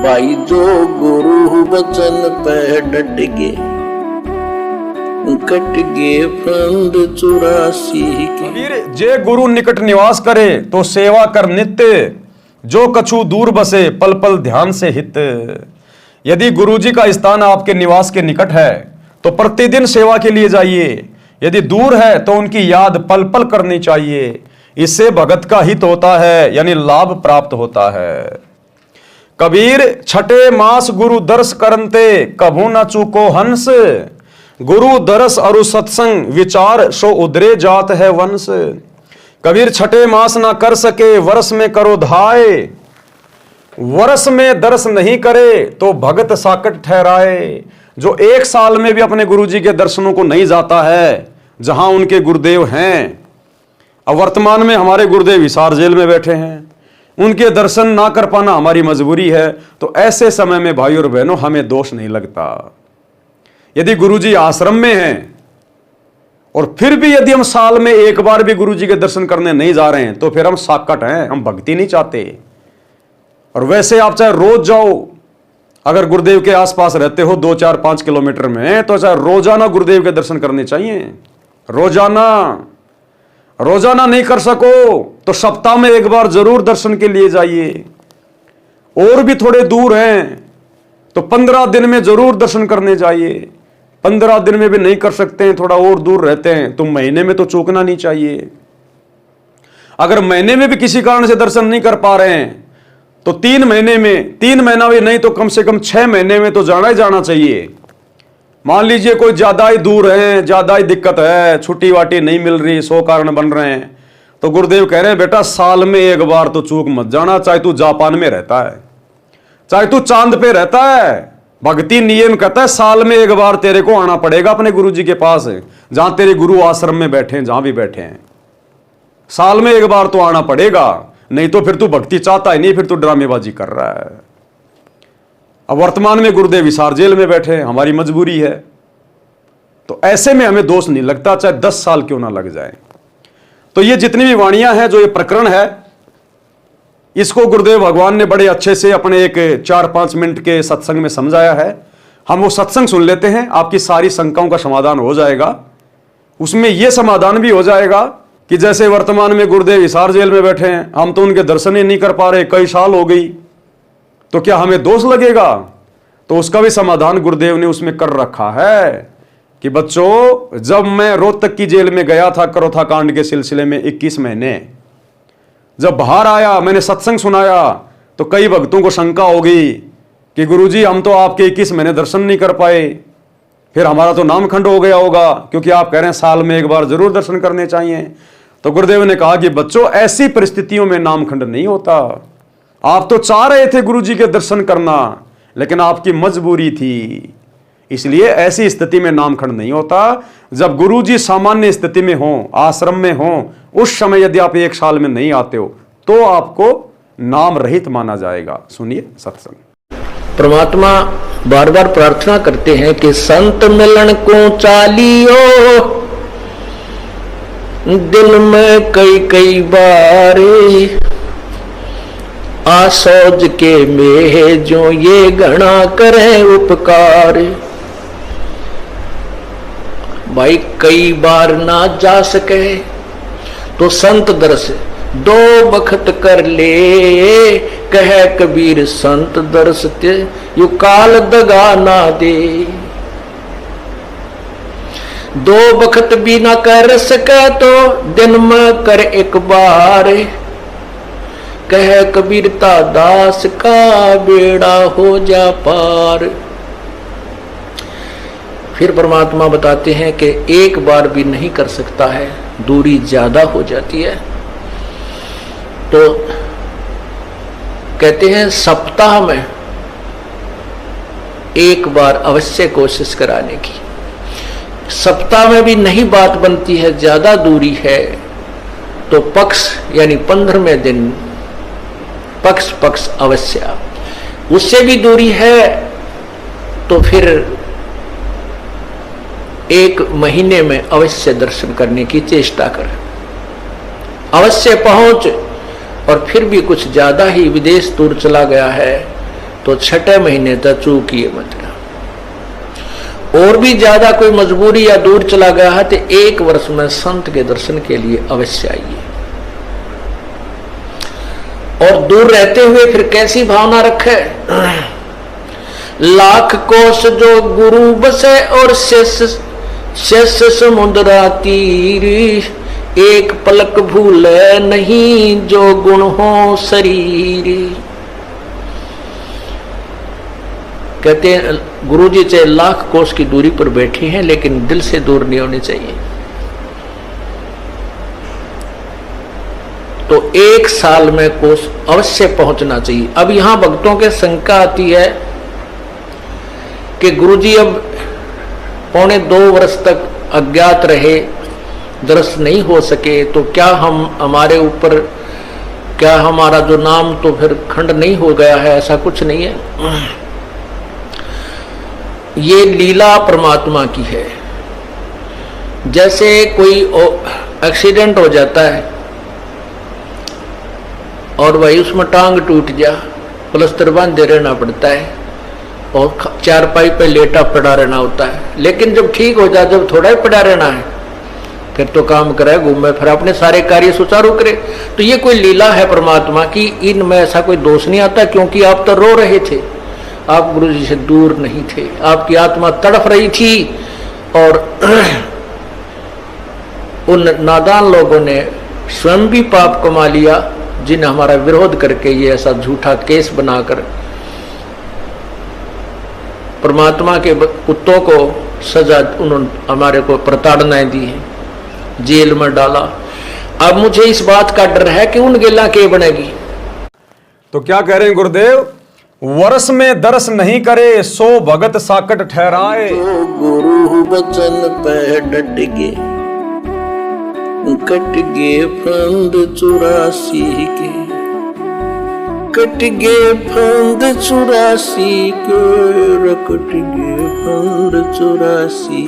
भाई जो गुरु वचन पे डट गे, कट गे फंद 84 के। जे गुरु निकट निवास करे तो सेवा कर नित्य, जो कछु दूर बसे पल पल ध्यान से हित। यदि गुरु जी का स्थान आपके निवास के निकट है तो प्रतिदिन सेवा के लिए जाइए, यदि दूर है तो उनकी याद पल पल करनी चाहिए। इससे भगत का हित होता है, यानी लाभ प्राप्त होता है। कबीर छठे मास गुरु दर्श करनते, कभू न चूको हंस। गुरु दरस अरु सत्संग, विचार सो उदरे जात है वंश। कबीर छठे मास ना कर सके, वर्ष में करो धाय। वर्ष में दर्श नहीं करे तो भगत साकट ठहराए। जो एक साल में भी अपने गुरु जी के दर्शनों को नहीं जाता है, जहां उनके गुरुदेव हैं। अब वर्तमान में हमारे गुरुदेव हिसार जेल में बैठे हैं, उनके दर्शन ना कर पाना हमारी मजबूरी है। तो ऐसे समय में भाई और बहनों हमें दोष नहीं लगता। यदि गुरुजी आश्रम में हैं और फिर भी यदि हम साल में एक बार भी गुरुजी के दर्शन करने नहीं जा रहे हैं तो फिर हम साकट हैं, हम भक्ति नहीं चाहते। और वैसे आप चाहे रोज जाओ, अगर गुरुदेव के आसपास रहते हो 2, 4, 5 किलोमीटर में, तो चाहे रोजाना गुरुदेव के दर्शन करने चाहिए। रोजाना नहीं कर सको तो सप्ताह में एक बार जरूर दर्शन के लिए जाइए। और भी थोड़े दूर हैं तो 15 दिन में जरूर दर्शन करने जाइए। 15 दिन में भी नहीं कर सकते हैं, थोड़ा और दूर रहते हैं, तो महीने में तो चूकना नहीं चाहिए। अगर महीने में भी किसी कारण से दर्शन नहीं कर पा रहे हैं तो 3 महीने में, 3 महीना भी नहीं तो कम से कम 6 महीने में तो जाना ही जाना चाहिए। मान लीजिए कोई ज्यादा ही दूर है, ज्यादा ही दिक्कत है, छुट्टी वाटी नहीं मिल रही, 100 कारण बन रहे हैं, तो गुरुदेव कह रहे हैं बेटा साल में एक बार तो चूक मत जाना। चाहे तू जापान में रहता है, चाहे तू चांद पे रहता है, भक्ति नियम कहता है साल में एक बार तेरे को आना पड़ेगा अपने गुरु जी के पास, जहां तेरे गुरु आश्रम में बैठे हैं, जहां भी बैठे हैं। साल में एक बार तो आना पड़ेगा, नहीं तो फिर तू भक्ति चाहता ही नहीं, फिर तू ड्रामेबाजी कर रहा है। अब वर्तमान में गुरुदेव हिसार जेल में बैठे, हमारी मजबूरी है। तो ऐसे में हमें दोष नहीं लगता, चाहे 10 साल क्यों ना लग जाए। तो ये जितनी भी वाणियां हैं, जो ये प्रकरण है, इसको गुरुदेव भगवान ने बड़े अच्छे से अपने एक 4-5 मिनट के सत्संग में समझाया है। हम वो सत्संग सुन लेते हैं, आपकी सारी शंकाओं का समाधान हो जाएगा। उसमें यह समाधान भी हो जाएगा कि जैसे वर्तमान में गुरुदेव हिसार जेल में बैठे हैं, हम तो उनके दर्शन ही नहीं कर पा रहे, कई साल हो गई, तो क्या हमें दोष लगेगा? तो उसका भी समाधान गुरुदेव ने उसमें कर रखा है कि बच्चों, जब मैं रोहतक की जेल में गया था करोथा कांड के सिलसिले में 21 महीने, जब बाहर आया मैंने सत्संग सुनाया तो कई भक्तों को शंका हो गई कि गुरुजी हम तो आपके 21 महीने दर्शन नहीं कर पाए, फिर हमारा तो नामखंड हो गया होगा, क्योंकि आप कह रहे हैं साल में एक बार जरूर दर्शन करने चाहिए। तो गुरुदेव ने कहा कि बच्चों, ऐसी परिस्थितियों में नामखंड नहीं होता। आप तो चाह रहे थे गुरुजी के दर्शन करना, लेकिन आपकी मजबूरी थी, इसलिए ऐसी स्थिति में नामखंड नहीं होता। जब गुरुजी सामान्य स्थिति में हो, आश्रम में हो, उस समय यदि आप 1 साल में नहीं आते हो तो आपको नाम रहित माना जाएगा। सुनिए सत्संग। परमात्मा बार बार प्रार्थना करते हैं कि संत मिलन को चालियो, दिल में कई बार आसोज के में जो ये घना करे उपकार। भाई कई बार ना जा सके तो संत दर्श 2 बखत कर ले, कह कबीर संत दर्श ते यू काल दगा ना दे। 2 बखत भी ना कर सके तो दिन में कर एक बार, कह कबीरता दास का बेड़ा हो जा पार। फिर परमात्मा बताते हैं कि एक बार भी नहीं कर सकता है, दूरी ज्यादा हो जाती है। तो कहते हैं सप्ताह में एक बार अवश्य कोशिश कराने की। सप्ताह में भी नहीं बात बनती है, ज्यादा दूरी है, तो पक्ष यानी 15वें दिन पक्ष अवश्य। उससे भी दूरी है तो फिर 1 महीने में अवश्य दर्शन करने की चेष्टा कर, अवश्य पहुंच। और फिर भी कुछ ज्यादा ही विदेश दूर चला गया है तो 6 महीने तक चूकिए मत। और भी ज्यादा कोई मजबूरी या दूर चला गया है तो 1 वर्ष में संत के दर्शन के लिए अवश्य आइए। और दूर रहते हुए फिर कैसी भावना रखे, लाख कोस जो गुरु बसे और शेष समुद्रा तीर, एक पलक भूले नहीं जो गुण हो शरीर। कहते हैं गुरु जी चाहे लाख कोस की दूरी पर बैठे हैं लेकिन दिल से दूर नहीं होने चाहिए। तो 1 साल में कोस अवश्य पहुंचना चाहिए। अब यहां भक्तों के शंका आती है कि गुरु जी अब 1.25 वर्ष तक अज्ञात रहे, दर्शन नहीं हो सके, तो क्या हमारे ऊपर, क्या हमारा जो नाम तो फिर खंड नहीं हो गया है? ऐसा कुछ नहीं है। ये लीला परमात्मा की है। जैसे कोई एक्सीडेंट हो जाता है और भाई उसमें टांग टूट जा, प्लास्टर बांधे रहना पड़ता है और चारपाई पे लेटा पड़ा रहना होता है। लेकिन जब ठीक हो जाए, जब थोड़ा ही पड़ा रहना है, फिर तो काम करे, घूमे, फिर अपने सारे कार्य सुचारू करे। तो ये कोई लीला है परमात्मा की, इनमें ऐसा कोई दोष नहीं आता। क्योंकि आप तो रो रहे थे, आप गुरु जी से दूर नहीं थे, आपकी आत्मा तड़फ रही थी। और उन नादान लोगों ने स्वयं भी पाप कमा लिया, जिन्हें हमारा विरोध करके ये ऐसा झूठा केस बनाकर परमात्मा के कुत्तों को सजा, उन्होंने हमारे को प्रताड़नाएं दी है, जेल में डाला। अब मुझे इस बात का डर है कि उन गेला के बनेगी। तो क्या कह रहे हैं गुरुदेव, वर्ष में दर्श नहीं करे सो भगत साकट ठहराए। तो गुरु बचन पे डट गे, कट गे फंद 84 के, कट गे फंद 84 के, कट गे फंद 84।